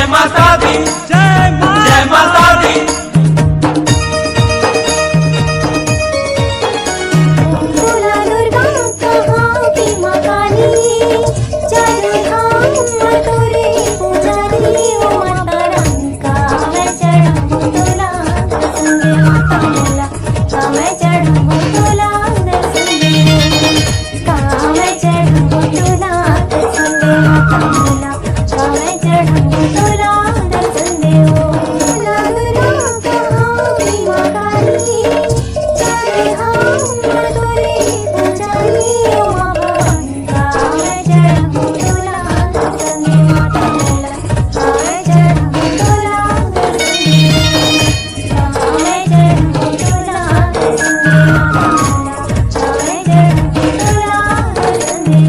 जय माता दी, जय माता दी। बोला दुर्गा कहाँ की माँ काली, चारों धाम तोरे पुजारी। ओ माता रानी का मैं चढ़ाऊं तोला दर्शन दे माता मोला, का मैं चढ़ाऊं तोला दर्शन दे, का मैं चढ़ाऊं तोला दर्शन दे माता मोला, का मैं चढ़ाऊं तोला दर्शन दे। बोला दुर्गा कहाँ की माँ काली, चारों धाम तोरे पुजारी। ओ माँ भवानी का मैं चढ़ाऊं तोला दर्शन दे माता मोला, का मैं चढ़ाऊं तोला दर्शन दे, का मैं चढ़ाऊं तोला दर्शन दे माता मोला, का मैं चढ़ाऊं तोला दर्शन दे।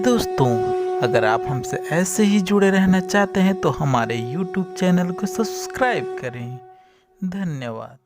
दोस्तों, अगर आप हमसे ऐसे ही जुड़े रहना चाहते हैं तो हमारे YouTube चैनल को सब्सक्राइब करें। धन्यवाद।